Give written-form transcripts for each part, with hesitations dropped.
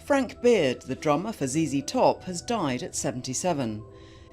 Frank Beard, the drummer for ZZ Top, has died at 77.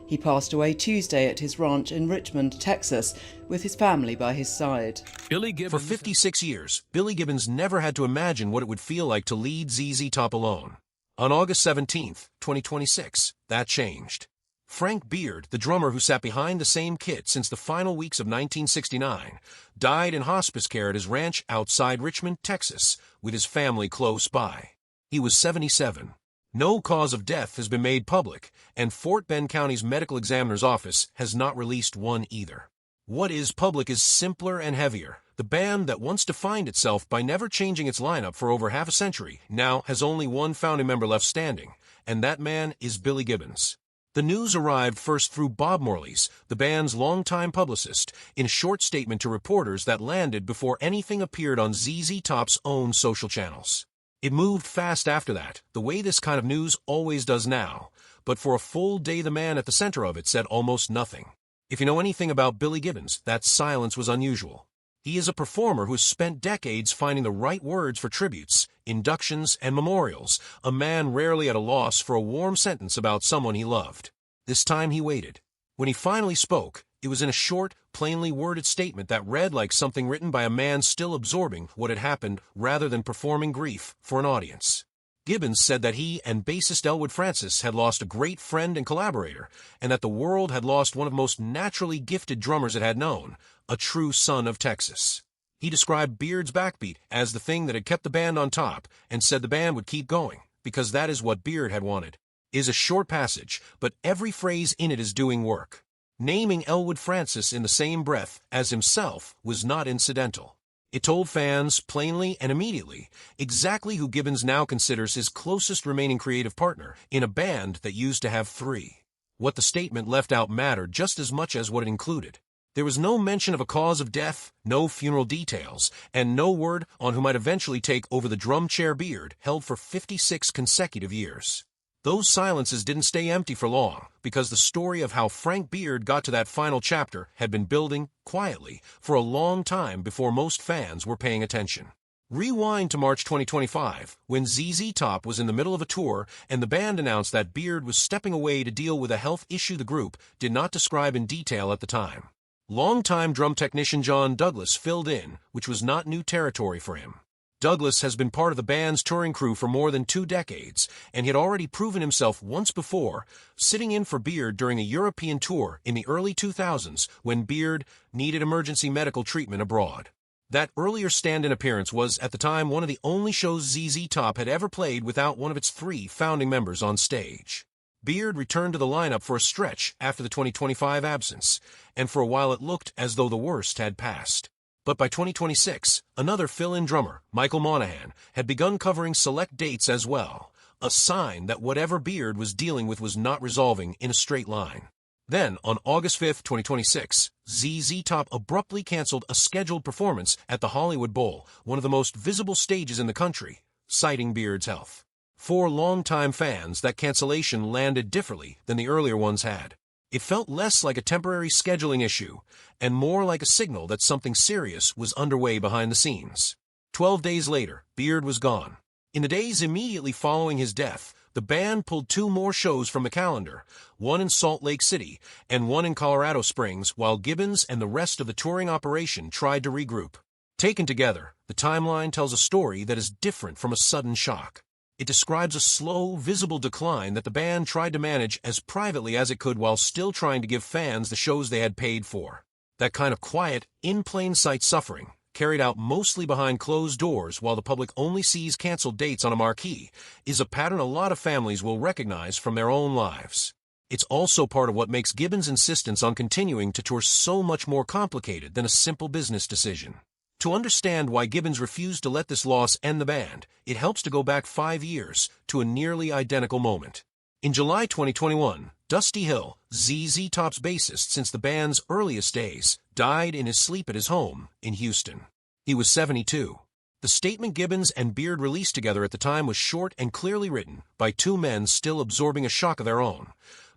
He passed away Tuesday at his ranch in Richmond, Texas, with his family by his side. For 56 years, Billy Gibbons never had to imagine what it would feel like to lead ZZ Top alone. On August 17, 2026, that changed. Frank Beard, the drummer who sat behind the same kit since the final weeks of 1969, died in hospice care at his ranch outside Richmond, Texas, with his family close by. He was 77. No cause of death has been made public, and Fort Bend County's medical examiner's office has not released one either. What is public is simpler and heavier. The band that once defined itself by never changing its lineup for over half a century now has only one founding member left standing, and that man is Billy Gibbons. The news arrived first through Bob Morley's, the band's longtime publicist, in a short statement to reporters that landed before anything appeared on ZZ Top's own social channels. It moved fast after that, the way this kind of news always does now, but for a full day the man at the center of it said almost nothing. If you know anything about Billy Gibbons, that silence was unusual. He is a performer who has spent decades finding the right words for tributes, inductions, and memorials, a man rarely at a loss for a warm sentence about someone he loved. This time he waited. When he finally spoke, it was in a short, plainly worded statement that read like something written by a man still absorbing what had happened rather than performing grief for an audience. Gibbons said that he and bassist Elwood Francis had lost a great friend and collaborator, and that the world had lost one of the most naturally gifted drummers it had known, a true son of Texas. He described Beard's backbeat as the thing that had kept the band on top, and said the band would keep going, because that is what Beard had wanted. It is a short passage, but every phrase in it is doing work. Naming Elwood Francis in the same breath as himself was not incidental. It told fans, plainly and immediately, exactly who Gibbons now considers his closest remaining creative partner in a band that used to have three. What the statement left out mattered just as much as what it included. There was no mention of a cause of death, no funeral details, and no word on who might eventually take over the drum chair Beard held for 56 consecutive years. Those silences didn't stay empty for long, because the story of how Frank Beard got to that final chapter had been building, quietly, for a long time before most fans were paying attention. Rewind to March 2025, when ZZ Top was in the middle of a tour and the band announced that Beard was stepping away to deal with a health issue the group did not describe in detail at the time. Longtime drum technician John Douglas filled in, which was not new territory for him. Douglas has been part of the band's touring crew for more than 2 decades, and he had already proven himself once before, sitting in for Beard during a European tour in the early 2000s when Beard needed emergency medical treatment abroad. That earlier stand-in appearance was, at the time, one of the only shows ZZ Top had ever played without one of its 3 founding members on stage. Beard returned to the lineup for a stretch after the 2025 absence, and for a while it looked as though the worst had passed. But by 2026, another fill-in drummer, Michael Monahan, had begun covering select dates as well, a sign that whatever Beard was dealing with was not resolving in a straight line. Then, on August 5, 2026, ZZ Top abruptly canceled a scheduled performance at the Hollywood Bowl, one of the most visible stages in the country, citing Beard's health. For longtime fans, that cancellation landed differently than the earlier ones had. It felt less like a temporary scheduling issue, and more like a signal that something serious was underway behind the scenes. 12 days later, Beard was gone. In the days immediately following his death, the band pulled 2 more shows from the calendar, one in Salt Lake City and one in Colorado Springs, while Gibbons and the rest of the touring operation tried to regroup. Taken together, the timeline tells a story that is different from a sudden shock. It describes a slow, visible decline that the band tried to manage as privately as it could while still trying to give fans the shows they had paid for. That kind of quiet, in-plain-sight suffering, carried out mostly behind closed doors while the public only sees canceled dates on a marquee, is a pattern a lot of families will recognize from their own lives. It's also part of what makes Gibbons' insistence on continuing to tour so much more complicated than a simple business decision. To understand why Gibbons refused to let this loss end the band, it helps to go back 5 years to a nearly identical moment. In July 2021, Dusty Hill, ZZ Top's bassist since the band's earliest days, died in his sleep at his home in Houston. He was 72. The statement Gibbons and Beard released together at the time was short and clearly written by 2 men still absorbing a shock of their own.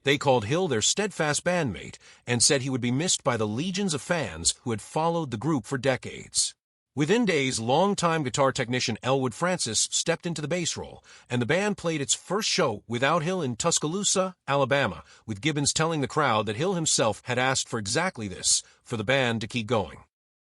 They called Hill their steadfast bandmate and said he would be missed by the legions of fans who had followed the group for decades. Within days, longtime guitar technician Elwood Francis stepped into the bass role, and the band played its first show without Hill in Tuscaloosa, Alabama, with Gibbons telling the crowd that Hill himself had asked for exactly this, for the band to keep going.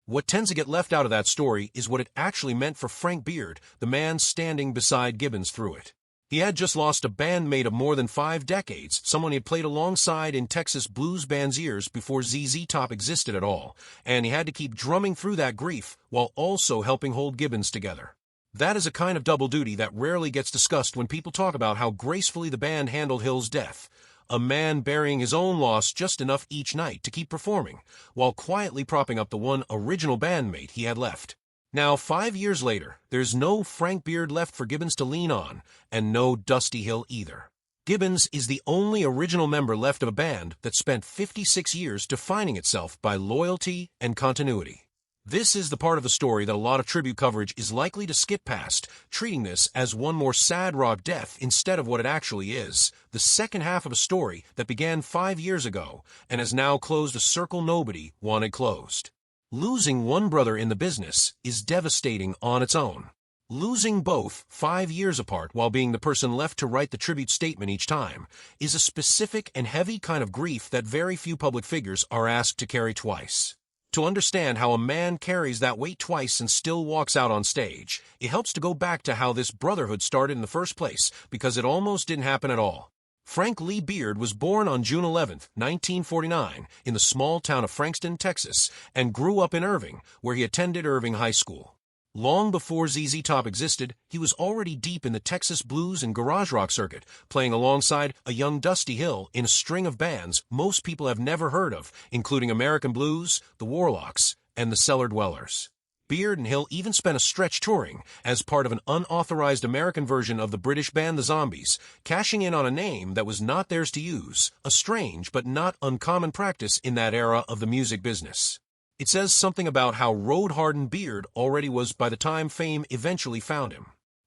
What tends to get left out of that story is what it actually meant for Frank Beard, the man standing beside Gibbons through it. He had just lost a bandmate of more than 5 decades, someone he had played alongside in Texas blues bands years before ZZ Top existed at all, and he had to keep drumming through that grief while also helping hold Gibbons together. That is a kind of double duty that rarely gets discussed when people talk about how gracefully the band handled Hill's death. A man burying his own loss just enough each night to keep performing, while quietly propping up the one original bandmate he had left. Now, 5 years later, there's no Frank Beard left for Gibbons to lean on, and no Dusty Hill either. Gibbons is the only original member left of a band that spent 56 years defining itself by loyalty and continuity. This is the part of the story that a lot of tribute coverage is likely to skip past, treating this as one more sad rock death instead of what it actually is, the second half of a story that began 5 years ago and has now closed a circle nobody wanted closed. Losing one brother in the business is devastating on its own. Losing both 5 years apart while being the person left to write the tribute statement each time is a specific and heavy kind of grief that very few public figures are asked to carry twice. To understand how a man carries that weight twice and still walks out on stage, it helps to go back to how this brotherhood started in the first place, because it almost didn't happen at all. Frank Lee Beard was born on June 11, 1949, in the small town of Frankston, Texas, and grew up in Irving, where he attended Irving High School. Long before ZZ Top existed, he was already deep in the Texas blues and garage rock circuit, playing alongside a young Dusty Hill in a string of bands most people have never heard of, including American Blues, the Warlocks, and the Cellar Dwellers. Beard and Hill even spent a stretch touring as part of an unauthorized American version of the British band The Zombies, cashing in on a name that was not theirs to use, a strange but not uncommon practice in that era of the music business. It says something about how road-hardened Beard already was by the time fame eventually found him.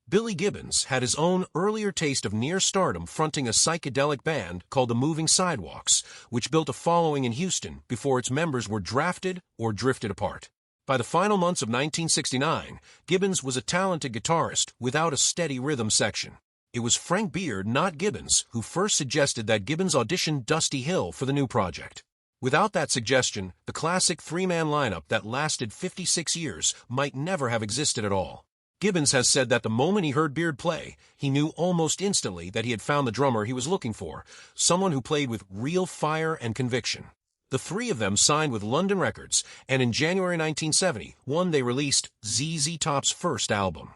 Billy Gibbons had his own earlier taste of near stardom fronting a psychedelic band called the Moving Sidewalks, which built a following in Houston before its members were drafted or drifted apart. By the final months of 1969, Gibbons was a talented guitarist without a steady rhythm section. It was Frank Beard, not Gibbons, who first suggested that Gibbons audition Dusty Hill for the new project. Without that suggestion, the classic three-man lineup that lasted 56 years might never have existed at all. Gibbons has said that the moment he heard Beard play, he knew almost instantly that he had found the drummer he was looking for, someone who played with real fire and conviction. The three of them signed with London Records, and in January 1970, they released ZZ Top's first album.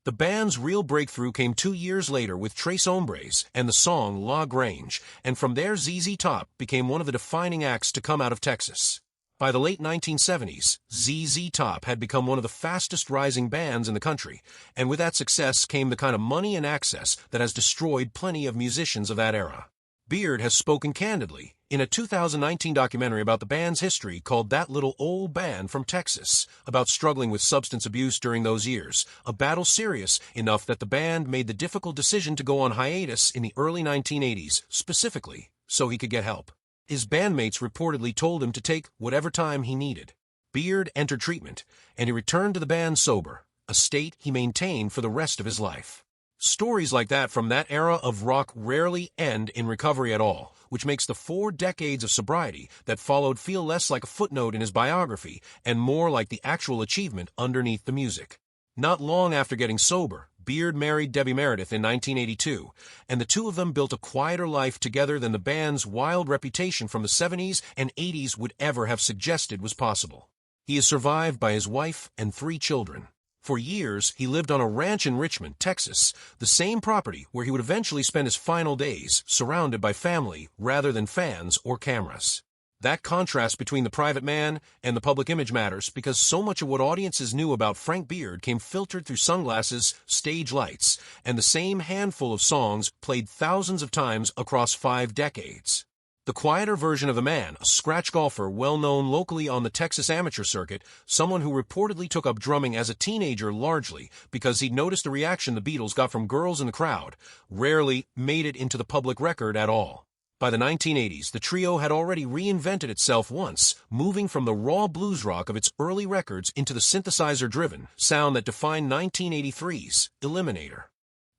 The band's real breakthrough came 2 years later with Tres Hombres and the song La Grange, and from there ZZ Top became one of the defining acts to come out of Texas. By the late 1970s, ZZ Top had become one of the fastest rising bands in the country, and with that success came the kind of money and access that has destroyed plenty of musicians of that era. Beard has spoken candidly in a 2019 documentary about the band's history called That Little Old Band from Texas, about struggling with substance abuse during those years, a battle serious enough that the band made the difficult decision to go on hiatus in the early 1980s, specifically so he could get help. His bandmates reportedly told him to take whatever time he needed. Beard entered treatment, and he returned to the band sober, a state he maintained for the rest of his life. Stories like that from that era of rock rarely end in recovery at all, which makes the 4 decades of sobriety that followed feel less like a footnote in his biography and more like the actual achievement underneath the music. Not long after getting sober, Beard married Debbie Meredith in 1982, and the two of them built a quieter life together than the band's wild reputation from the 70s and 80s would ever have suggested was possible. He is survived by his wife and 3 children. For years, he lived on a ranch in Richmond, Texas, the same property where he would eventually spend his final days, surrounded by family rather than fans or cameras. That contrast between the private man and the public image matters because so much of what audiences knew about Frank Beard came filtered through sunglasses, stage lights, and the same handful of songs played thousands of times across 5 decades. The quieter version of the man, a scratch golfer well known locally on the Texas amateur circuit, someone who reportedly took up drumming as a teenager largely because he'd noticed the reaction the Beatles got from girls in the crowd, rarely made it into the public record at all. By the 1980s, the trio had already reinvented itself once, moving from the raw blues rock of its early records into the synthesizer-driven sound that defined 1983's Eliminator.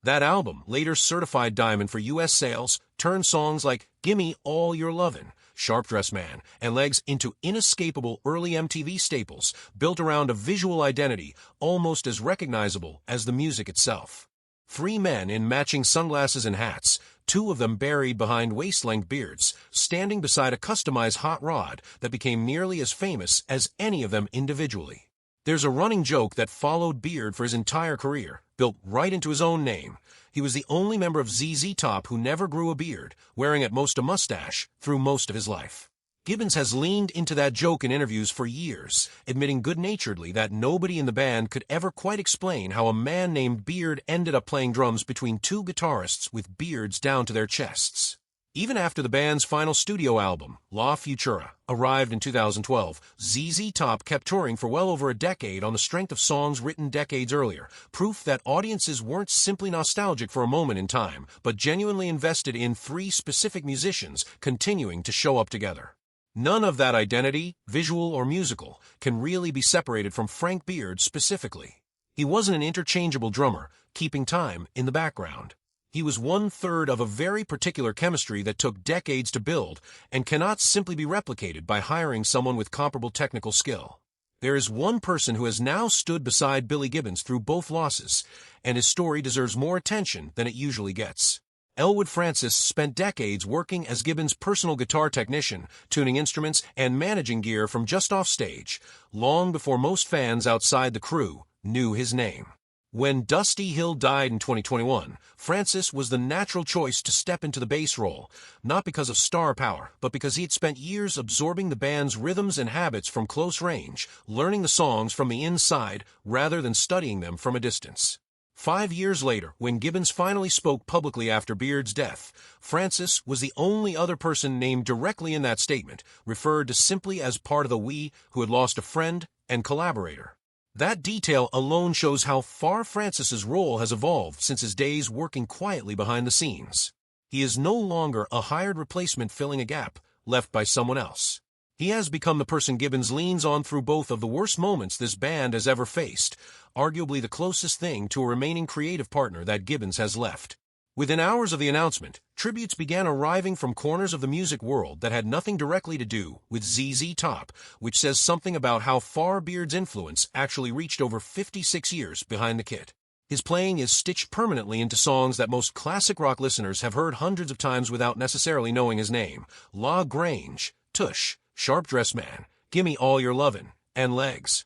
That album, later certified diamond for U.S. sales, turned songs like Gimme All Your Lovin', Sharp Dressed Man, and Legs into inescapable early MTV staples, built around a visual identity almost as recognizable as the music itself. Three men in matching sunglasses and hats, two of them buried behind waist-length beards, standing beside a customized hot rod that became nearly as famous as any of them individually. There's a running joke that followed Beard for his entire career, built right into his own name. He was the only member of ZZ Top who never grew a beard, wearing at most a mustache through most of his life. Gibbons has leaned into that joke in interviews for years, admitting good-naturedly that nobody in the band could ever quite explain how a man named Beard ended up playing drums between two guitarists with beards down to their chests. Even after the band's final studio album, La Futura, arrived in 2012, ZZ Top kept touring for well over a decade on the strength of songs written decades earlier, proof that audiences weren't simply nostalgic for a moment in time, but genuinely invested in three specific musicians continuing to show up together. None of that identity, visual or musical, can really be separated from Frank Beard specifically. He wasn't an interchangeable drummer, keeping time in the background. He was one-third of a very particular chemistry that took decades to build and cannot simply be replicated by hiring someone with comparable technical skill. There is one person who has now stood beside Billy Gibbons through both losses, and his story deserves more attention than it usually gets. Elwood Francis spent decades working as Gibbons' personal guitar technician, tuning instruments and managing gear from just off stage, long before most fans outside the crew knew his name. When Dusty Hill died in 2021, Francis was the natural choice to step into the bass role, not because of star power, but because he had spent years absorbing the band's rhythms and habits from close range, learning the songs from the inside rather than studying them from a distance. 5 years later, when Gibbons finally spoke publicly after Beard's death, Francis was the only other person named directly in that statement, referred to simply as part of the we who had lost a friend and collaborator. That detail alone shows how far Francis's role has evolved since his days working quietly behind the scenes. He is no longer a hired replacement filling a gap left by someone else. He has become the person Gibbons leans on through both of the worst moments this band has ever faced, arguably the closest thing to a remaining creative partner that Gibbons has left. Within hours of the announcement, tributes began arriving from corners of the music world that had nothing directly to do with ZZ Top, which says something about how far Beard's influence actually reached over 56 years behind the kit. His playing is stitched permanently into songs that most classic rock listeners have heard hundreds of times without necessarily knowing his name: La Grange, Tush, Sharp Dressed Man, Gimme All Your Lovin', and Legs.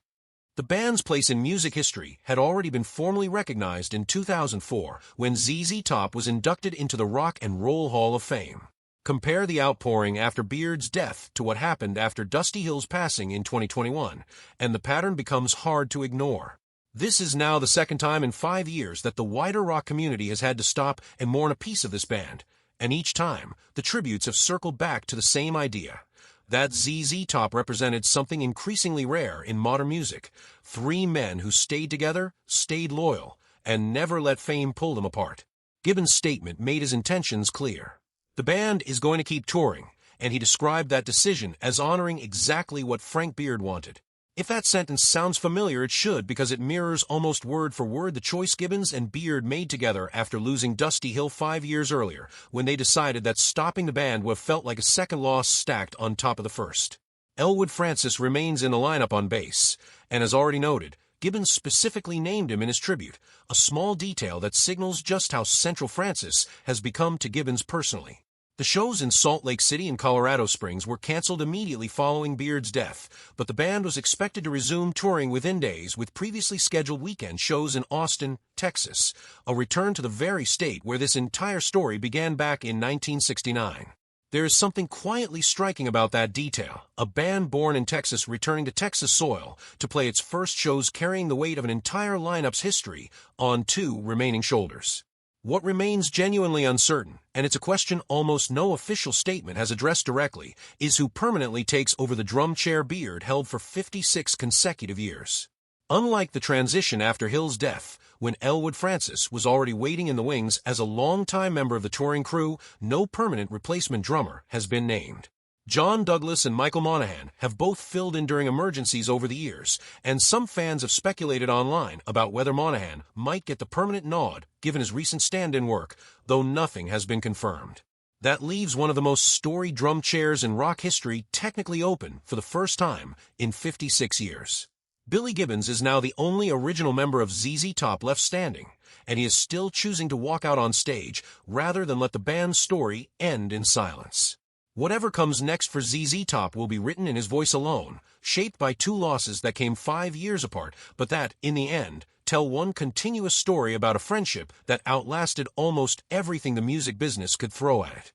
The band's place in music history had already been formally recognized in 2004 when ZZ Top was inducted into the Rock and Roll Hall of Fame. Compare the outpouring after Beard's death to what happened after Dusty Hill's passing in 2021, and the pattern becomes hard to ignore. This is now the second time in 5 years that the wider rock community has had to stop and mourn a piece of this band, and each time, the tributes have circled back to the same idea. That ZZ Top represented something increasingly rare in modern music: three men who stayed together, stayed loyal, and never let fame pull them apart. Gibbons' statement made his intentions clear. The band is going to keep touring, and he described that decision as honoring exactly what Frank Beard wanted. If that sentence sounds familiar, it should, because it mirrors almost word for word the choice Gibbons and Beard made together after losing Dusty Hill 5 years earlier, when they decided that stopping the band would have felt like a second loss stacked on top of the first. Elwood Francis remains in the lineup on bass, and as already noted, Gibbons specifically named him in his tribute, a small detail that signals just how central Francis has become to Gibbons personally. The shows in Salt Lake City and Colorado Springs were canceled immediately following Beard's death, but the band was expected to resume touring within days with previously scheduled weekend shows in Austin, Texas, a return to the very state where this entire story began back in 1969. There is something quietly striking about that detail, a band born in Texas returning to Texas soil to play its first shows carrying the weight of an entire lineup's history on two remaining shoulders. What remains genuinely uncertain, and it's a question almost no official statement has addressed directly, is who permanently takes over the drum chair Beard held for 56 consecutive years. Unlike the transition after Hill's death, when Elwood Francis was already waiting in the wings as a longtime member of the touring crew, no permanent replacement drummer has been named. John Douglas and Michael Monaghan have both filled in during emergencies over the years, and some fans have speculated online about whether Monaghan might get the permanent nod given his recent stand-in work, though nothing has been confirmed. That leaves one of the most storied drum chairs in rock history technically open for the first time in 56 years. Billy Gibbons is now the only original member of ZZ Top left standing, and he is still choosing to walk out on stage rather than let the band's story end in silence. Whatever comes next for ZZ Top will be written in his voice alone, shaped by two losses that came 5 years apart, but that, in the end, tell one continuous story about a friendship that outlasted almost everything the music business could throw at it.